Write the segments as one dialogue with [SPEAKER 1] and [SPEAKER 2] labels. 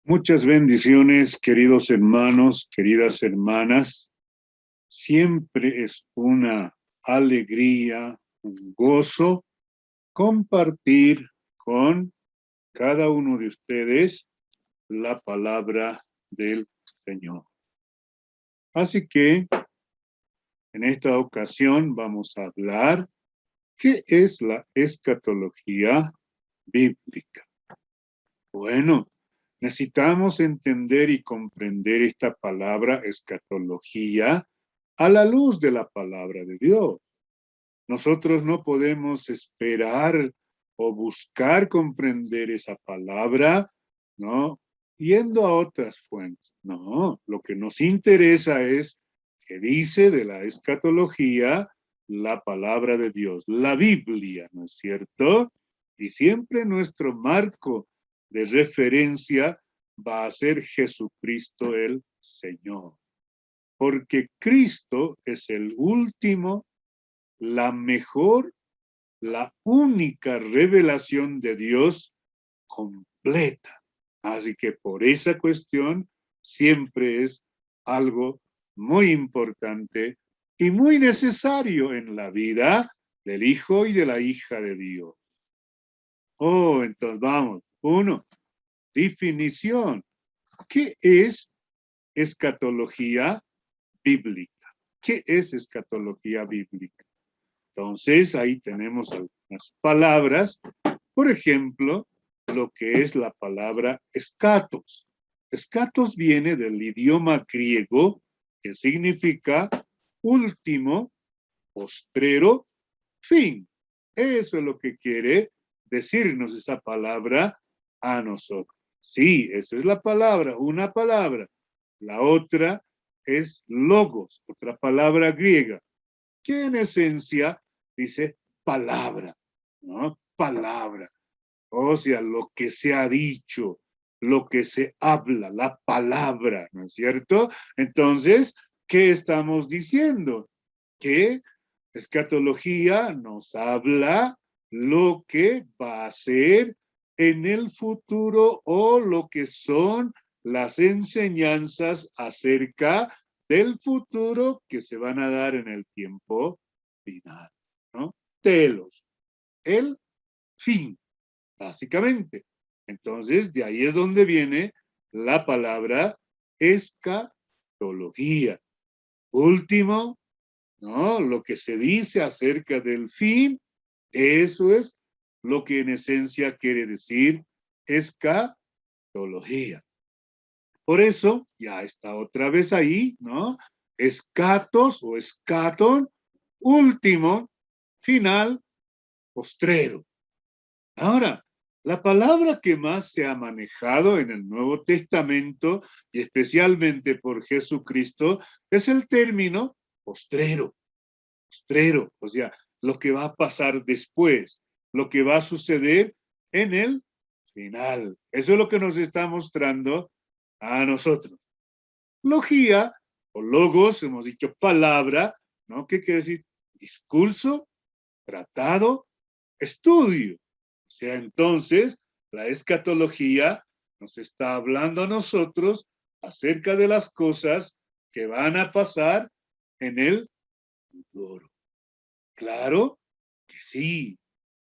[SPEAKER 1] Muchas bendiciones, queridos hermanos, queridas hermanas. Siempre es una alegría, un gozo compartir con cada uno de ustedes la palabra del Señor. Así que en esta ocasión vamos a hablar qué es la escatología bíblica. Bueno, necesitamos entender y comprender esta palabra escatología a la luz de la palabra de Dios. Nosotros no podemos esperar o buscar comprender esa palabra, ¿no? Yendo a otras fuentes. No, lo que nos interesa es que dice de la escatología la palabra de Dios, la Biblia, ¿no es cierto? Y siempre nuestro marco de referencia va a ser Jesucristo el Señor. Porque Cristo es el último, la mejor, la única revelación de Dios completa. Así que por esa cuestión siempre es algo muy importante y muy necesario en la vida del hijo y de la hija de Dios. Oh, entonces vamos. Uno, definición. ¿Qué es escatología bíblica? ¿Qué es escatología bíblica? Entonces, ahí tenemos algunas palabras. Por ejemplo, lo que es la palabra escatos. Escatos viene del idioma griego que significa último, postrero, fin. Eso es lo que quiere decirnos esa palabra a nosotros. Sí, esa es la palabra, una palabra. La otra es logos, otra palabra griega, que en esencia dice palabra, ¿no? Palabra. O sea, lo que se ha dicho, lo que se habla, la palabra, ¿no es cierto? Entonces, ¿qué estamos diciendo? Que escatología nos habla lo que va a ser en el futuro o lo que son las enseñanzas acerca del futuro que se van a dar en el tiempo final, ¿no? Telos, el fin, básicamente. Entonces, de ahí es donde viene la palabra escatología. Último, ¿no? Lo que se dice acerca del fin, eso es lo que en esencia quiere decir escatología. Por eso, ya está otra vez ahí, ¿no? Escatos o escaton, último, final, postrero. Ahora, la palabra que más se ha manejado en el Nuevo Testamento, y especialmente por Jesucristo, es el término postrero. Postrero, o sea, lo que va a pasar después, lo que va a suceder en el final. Eso es lo que nos está mostrando a nosotros. Logía o logos, hemos dicho palabra, ¿no? ¿Qué quiere decir? Discurso, tratado, estudio. O sea, entonces, la escatología nos está hablando a nosotros acerca de las cosas que van a pasar en el futuro. Claro que sí.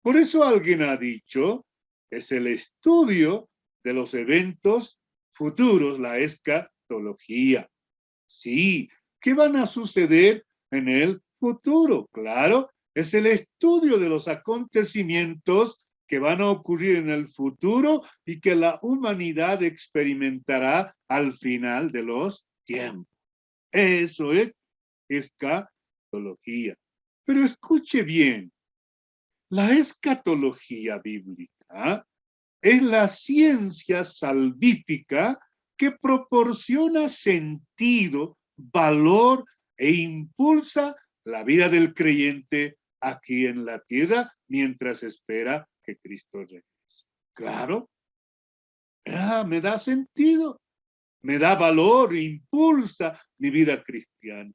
[SPEAKER 1] Por eso alguien ha dicho, es el estudio de los eventos futuros, la escatología. Sí, ¿qué van a suceder en el futuro? Claro, es el estudio de los acontecimientos que van a ocurrir en el futuro y que la humanidad experimentará al final de los tiempos. Eso es escatología. Pero escuche bien, la escatología bíblica es la ciencia salvífica que proporciona sentido, valor e impulsa la vida del creyente aquí en la tierra mientras espera que Cristo regrese. Claro, me da sentido, me da valor, impulsa mi vida cristiana.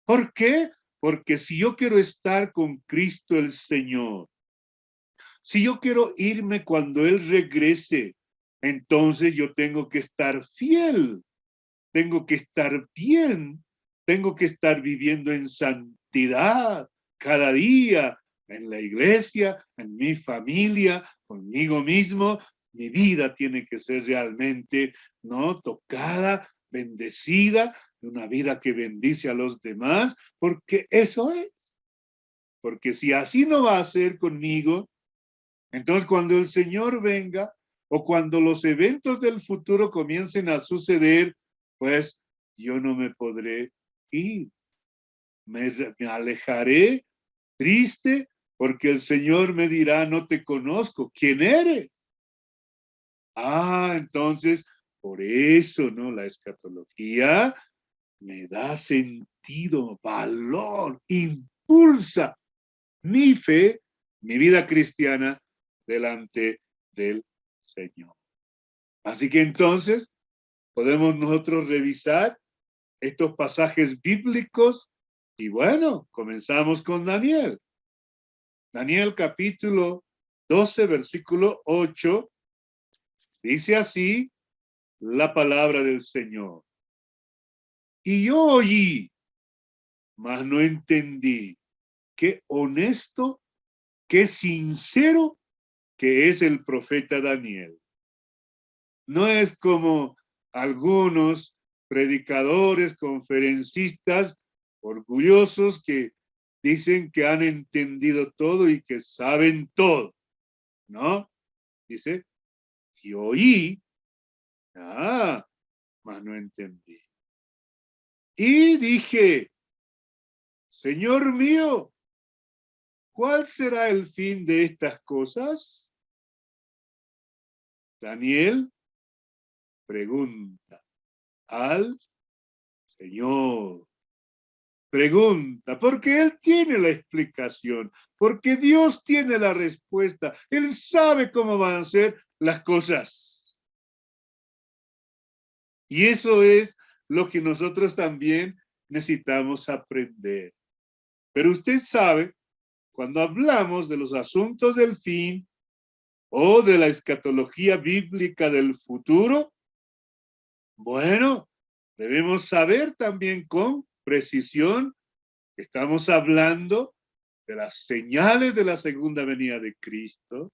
[SPEAKER 1] ¿Por qué? Porque si yo quiero estar con Cristo el Señor, si yo quiero irme cuando Él regrese, entonces yo tengo que estar fiel, tengo que estar bien, tengo que estar viviendo en santidad cada día, en la iglesia, en mi familia, conmigo mismo. Mi vida tiene que ser realmente, ¿no?, tocada, bendecida, una vida que bendice a los demás, porque eso es. Porque si así no va a ser conmigo, entonces cuando el Señor venga o cuando los eventos del futuro comiencen a suceder, pues yo no me podré ir. Me alejaré triste porque el Señor me dirá, no te conozco, ¿quién eres? Entonces, por eso, ¿no? La escatología me da sentido, valor, impulsa mi fe, mi vida cristiana delante del Señor. Así que entonces podemos nosotros revisar estos pasajes bíblicos y bueno, comenzamos con Daniel. Daniel capítulo 12, versículo 8, dice así la palabra del Señor. Y yo oí, mas no entendí. Qué honesto, qué sincero que es el profeta Daniel. No es como algunos predicadores, conferencistas orgullosos que dicen que han entendido todo y que saben todo, ¿no? Dice, y oí, mas no entendí. Y dije, Señor mío, ¿cuál será el fin de estas cosas? Daniel pregunta al Señor. Pregunta, porque Él tiene la explicación, porque Dios tiene la respuesta. Él sabe cómo van a ser las cosas. Y eso es lo que nosotros también necesitamos aprender. Pero usted sabe, cuando hablamos de los asuntos del fin o de la escatología bíblica del futuro, bueno, debemos saber también con precisión que estamos hablando de las señales de la segunda venida de Cristo.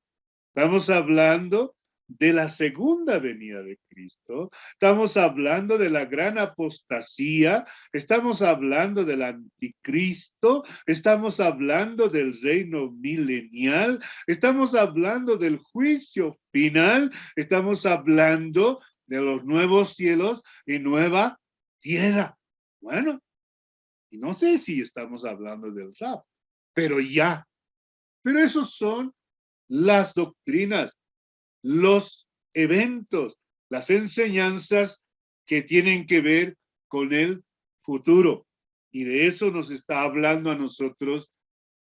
[SPEAKER 1] Estamos hablando de la segunda venida de Cristo. Estamos hablando de la gran apostasía. Estamos hablando del anticristo. Estamos hablando del reino milenial. Estamos hablando del juicio final. Estamos hablando de los nuevos cielos y nueva tierra. Bueno, y no sé si estamos hablando del rapto, pero ya. Pero esos son las doctrinas, los eventos, las enseñanzas que tienen que ver con el futuro. Y de eso nos está hablando a nosotros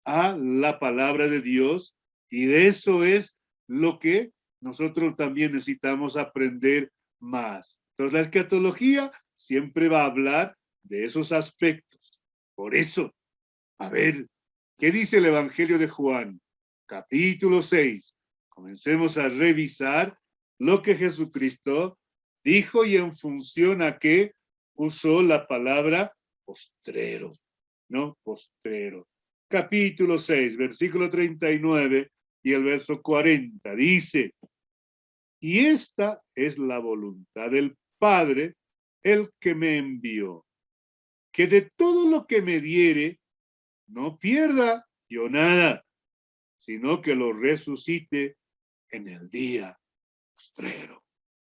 [SPEAKER 1] a la palabra de Dios. Y de eso es lo que nosotros también necesitamos aprender más. Entonces la escatología siempre va a hablar de esos aspectos. Por eso, a ver, ¿qué dice el Evangelio de Juan? Capítulo 6. Comencemos a revisar lo que Jesucristo dijo y en función a qué usó la palabra postrero, ¿no? Postrero. Capítulo 6, versículo 39 y el verso 40 dice, y esta es la voluntad del Padre, el que me envió, que de todo lo que me diere, no pierda yo nada, sino que lo resucite en el día postrero.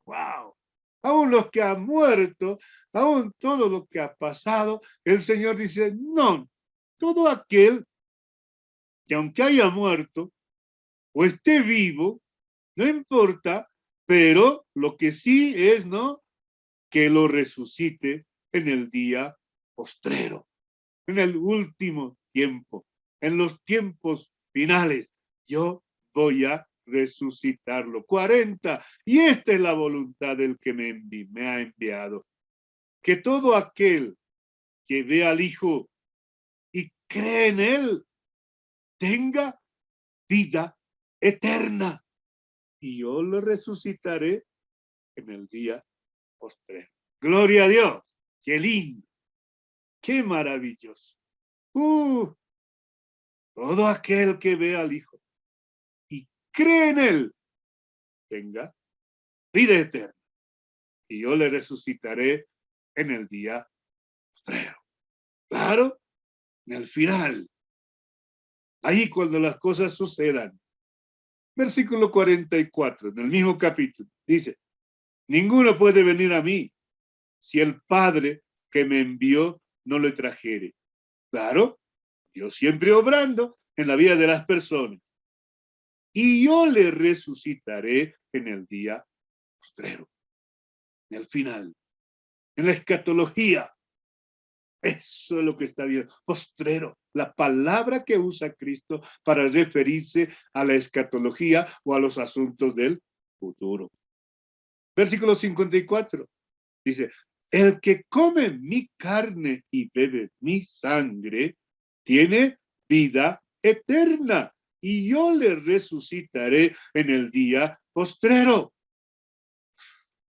[SPEAKER 1] ¡Wow! Aún los que han muerto, aún todo lo que ha pasado, el Señor dice, no, todo aquel que aunque haya muerto o esté vivo, no importa, pero lo que sí es, ¿no?, que lo resucite en el día postrero, en el último tiempo, en los tiempos finales. Yo voy a resucitarlo. 40. Y esta es la voluntad del que me ha enviado. Que todo aquel que ve al Hijo y cree en Él tenga vida eterna. Y yo lo resucitaré en el día postrero. Gloria a Dios. Qué lindo. Qué maravilloso. Todo aquel que ve al Hijo y cree en Él, tenga vida eterna. Y yo le resucitaré en el día postrero. Claro, en el final. Ahí cuando las cosas sucedan. Versículo 44, en el mismo capítulo, dice, ninguno puede venir a mí si el Padre que me envió no le trajere. Claro, yo siempre obrando en la vida de las personas. Y yo le resucitaré en el día postrero, en el final, en la escatología. Eso es lo que está bien. Postrero, la palabra que usa Cristo para referirse a la escatología o a los asuntos del futuro. Versículo 54 dice, el que come mi carne y bebe mi sangre tiene vida eterna y yo le resucitaré en el día postrero.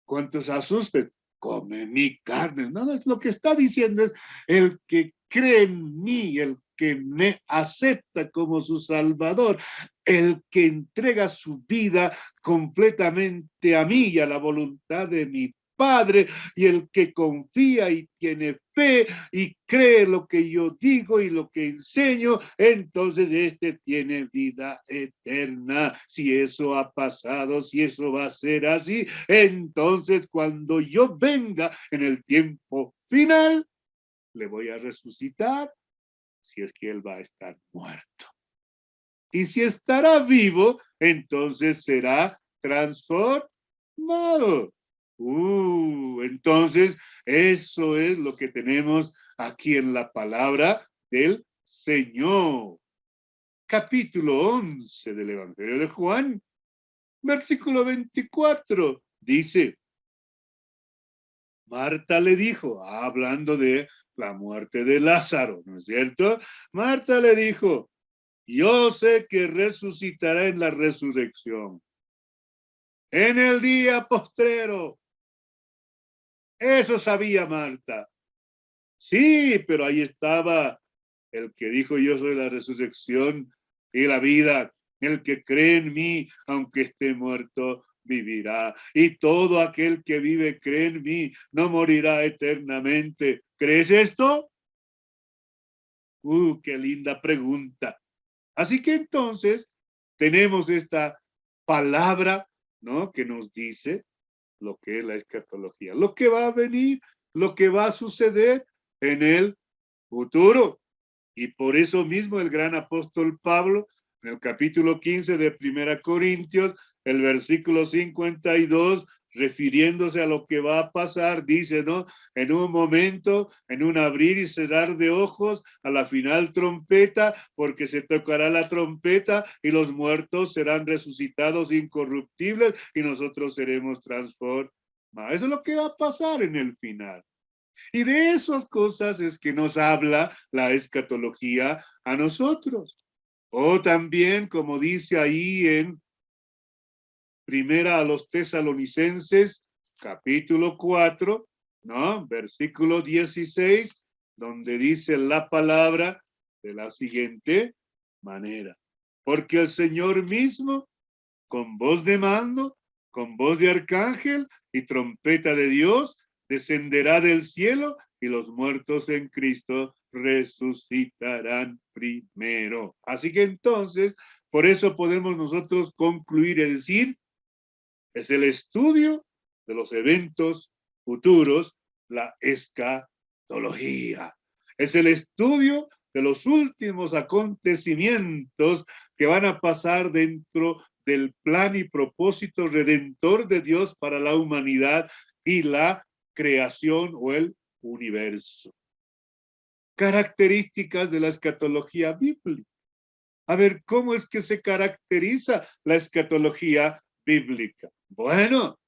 [SPEAKER 1] ¿Cuántos asustes? Come mi carne. No, es lo que está diciendo es el que cree en mí, el que me acepta como su Salvador, el que entrega su vida completamente a mí y a la voluntad de mi Padre, y el que confía y tiene fe y cree lo que yo digo y lo que enseño, entonces este tiene vida eterna. Si eso ha pasado, si eso va a ser así, entonces cuando yo venga en el tiempo final, le voy a resucitar si es que él va a estar muerto. Y si estará vivo, entonces será transformado. Entonces, eso es lo que tenemos aquí en la palabra del Señor. Capítulo 11 del Evangelio de Juan, versículo 24, dice, Marta le dijo, hablando de la muerte de Lázaro, ¿no es cierto? Marta le dijo, yo sé que resucitará en la resurrección, en el día postrero. Eso sabía Marta. Sí, pero ahí estaba el que dijo yo soy la resurrección y la vida. El que cree en mí, aunque esté muerto, vivirá. Y todo aquel que vive, cree en mí, no morirá eternamente. ¿Crees esto? Qué linda pregunta. Así que entonces tenemos esta palabra, ¿no? Que nos dice lo que es la escatología, lo que va a venir, lo que va a suceder en el futuro. Y por eso mismo el gran apóstol Pablo, en el capítulo 15 de Primera Corintios, el versículo 52, refiriéndose a lo que va a pasar, dice, ¿no? En un momento, en un abrir y cerrar de ojos, a la final trompeta, porque se tocará la trompeta y los muertos serán resucitados incorruptibles y nosotros seremos transformados. Eso es lo que va a pasar en el final. Y de esas cosas es que nos habla la escatología a nosotros. O también, como dice ahí en Primera a los Tesalonicenses, capítulo 4, ¿no? Versículo 16, donde dice la palabra de la siguiente manera. Porque el Señor mismo, con voz de mando, con voz de arcángel y trompeta de Dios, descenderá del cielo y los muertos en Cristo resucitarán primero. Así que entonces, por eso podemos nosotros concluir y decir, es el estudio de los eventos futuros, la escatología. Es el estudio de los últimos acontecimientos que van a pasar dentro del plan y propósito redentor de Dios para la humanidad y la creación o el universo. Características de la escatología bíblica. A ver, ¿cómo es que se caracteriza la escatología bíblica? Bueno,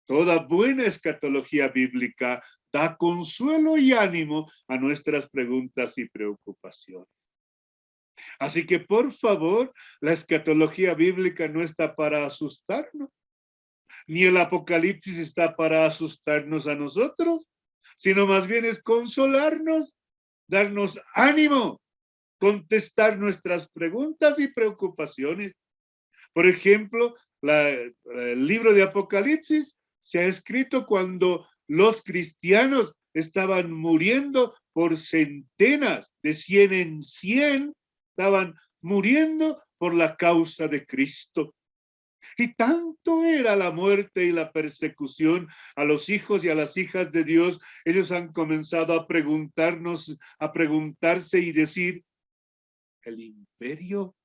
[SPEAKER 1] toda buena escatología bíblica da consuelo y ánimo a nuestras preguntas y preocupaciones. Así que, por favor, la escatología bíblica no está para asustarnos. ni el Apocalipsis está para asustarnos a nosotros, sino más bien es consolarnos, darnos ánimo, contestar nuestras preguntas y preocupaciones. Por ejemplo, el libro de Apocalipsis se ha escrito cuando los cristianos estaban muriendo por centenas, de 100 en 100, estaban muriendo por la causa de Cristo. Y tanto era la muerte y la persecución a los hijos y a las hijas de Dios, ellos han comenzado a preguntarnos, a preguntarse y decir, ¿el imperio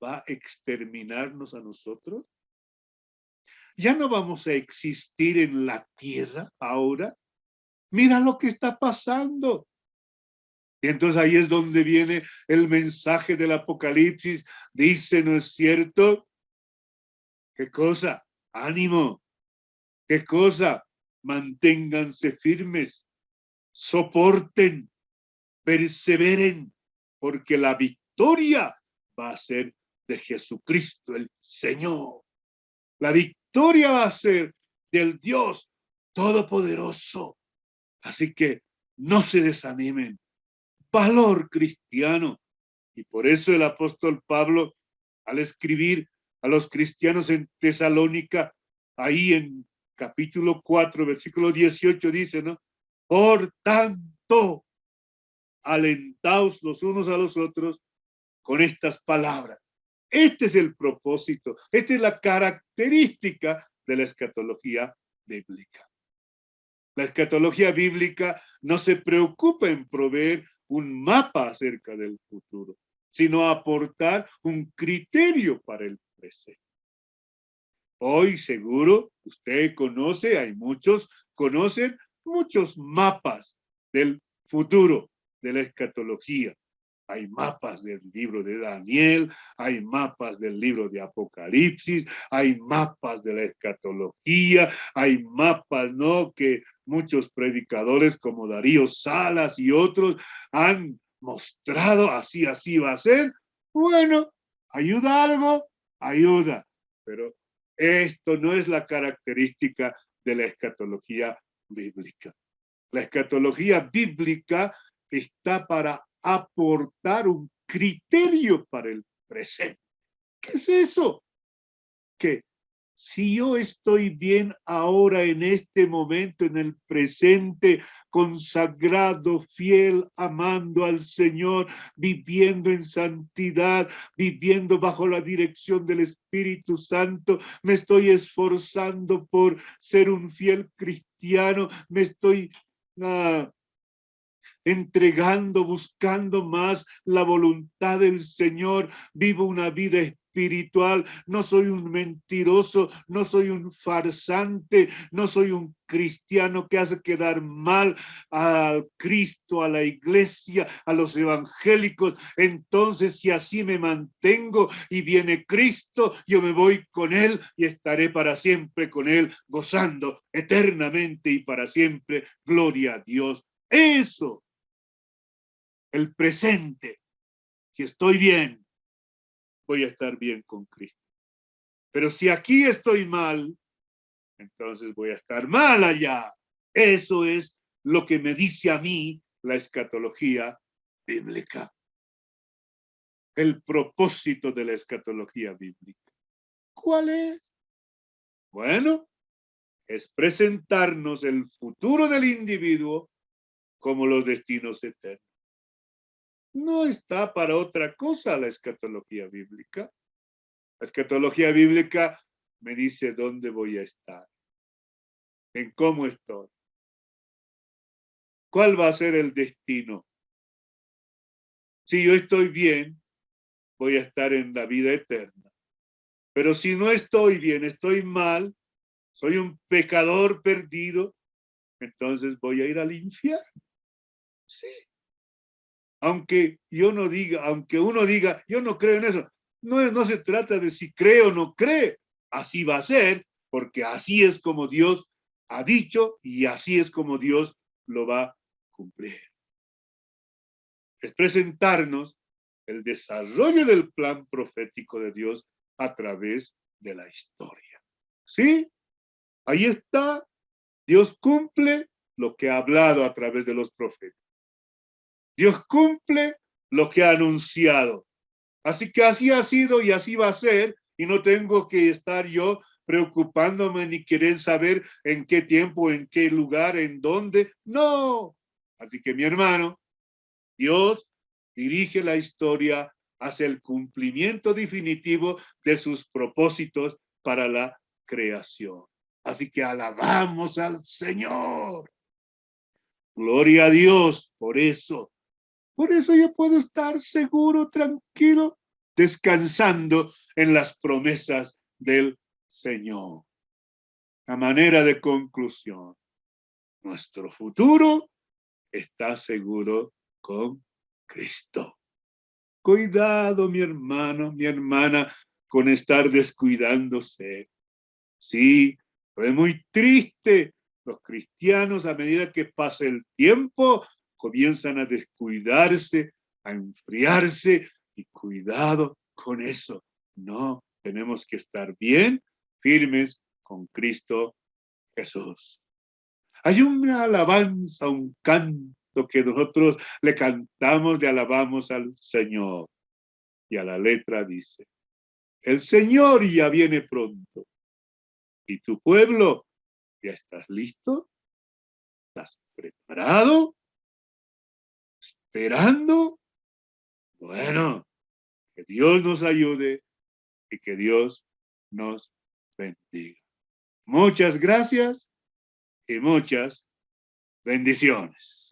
[SPEAKER 1] va a exterminarnos a nosotros? ¿Ya no vamos a existir en la tierra ahora? Mira lo que está pasando. Y entonces ahí es donde viene el mensaje del Apocalipsis. Dice, ¿no es cierto? ¿Qué cosa? Ánimo. ¿Qué cosa? Manténganse firmes, soporten, perseveren, porque la victoria va a ser de Jesucristo el Señor. La victoria va a ser del Dios Todopoderoso. Así que no se desanimen. Valor cristiano. Y por eso el apóstol Pablo, al escribir a los cristianos en Tesalónica, ahí en capítulo 4, versículo 18, dice, ¿no? Por tanto, alentaos los unos a los otros con estas palabras. Este es el propósito, esta es la característica de la escatología bíblica. La escatología bíblica no se preocupa en proveer un mapa acerca del futuro, sino aportar un criterio para el presente. Hoy seguro usted conoce, hay muchos, conocen muchos mapas del futuro, de la escatología. Hay mapas del libro de Daniel, hay mapas del libro de Apocalipsis, hay mapas de la escatología, hay mapas, ¿no? Que muchos predicadores como Darío Salas y otros han mostrado, así va a ser. Bueno, ayuda algo, ayuda, pero esto no es la característica de la escatología bíblica. La escatología bíblica está para aportar un criterio para el presente. ¿Qué es eso? Que si yo estoy bien ahora en este momento, en el presente, consagrado, fiel, amando al Señor, viviendo en santidad, viviendo bajo la dirección del Espíritu Santo, me estoy esforzando por ser un fiel cristiano, me estoy entregando, buscando más la voluntad del Señor, vivo una vida espiritual, no soy un mentiroso, no soy un farsante, no soy un cristiano que hace quedar mal a Cristo, a la iglesia, a los evangélicos. Entonces, si así me mantengo y viene Cristo, yo me voy con Él y estaré para siempre con Él, gozando eternamente y para siempre. Gloria a Dios. Eso, el presente. Si estoy bien, voy a estar bien con Cristo. Pero si aquí estoy mal, entonces voy a estar mal allá. Eso es lo que me dice a mí la escatología bíblica. El propósito de la escatología bíblica. ¿Cuál es? Bueno, es presentarnos el futuro del individuo como los destinos eternos. No está para otra cosa la escatología bíblica. La escatología bíblica me dice dónde voy a estar, en cómo estoy, cuál va a ser el destino. Si yo estoy bien, voy a estar en la vida eterna. Pero si no estoy bien, estoy mal, soy un pecador perdido, entonces voy a ir al infierno. Sí. Aunque uno diga, yo no creo en eso. No se trata de si cree o no cree. Así va a ser, porque así es como Dios ha dicho y así es como Dios lo va a cumplir. Es presentarnos el desarrollo del plan profético de Dios a través de la historia. ¿Sí? Ahí está. Dios cumple lo que ha hablado a través de los profetas. Dios cumple lo que ha anunciado. Así que así ha sido y así va a ser, y no tengo que estar yo preocupándome ni querer saber en qué tiempo, en qué lugar, en dónde. No. Así que mi hermano, Dios dirige la historia hacia el cumplimiento definitivo de sus propósitos para la creación. Así que alabamos al Señor. Gloria a Dios por eso. Por eso yo puedo estar seguro, tranquilo, descansando en las promesas del Señor. A manera de conclusión, nuestro futuro está seguro con Cristo. Cuidado, mi hermano, mi hermana, con estar descuidándose. Sí, es muy triste. Los cristianos, a medida que pasa el tiempo, comienzan a descuidarse, a enfriarse, y cuidado con eso. No, tenemos que estar bien, firmes con Cristo Jesús. Hay una alabanza, un canto que nosotros le cantamos, le alabamos al Señor. Y a la letra dice, el Señor ya viene pronto. ¿Y tu pueblo? ¿Ya estás listo? ¿Estás preparado? ¿Esperando? Bueno, que Dios nos ayude y que Dios nos bendiga. Muchas gracias y muchas bendiciones.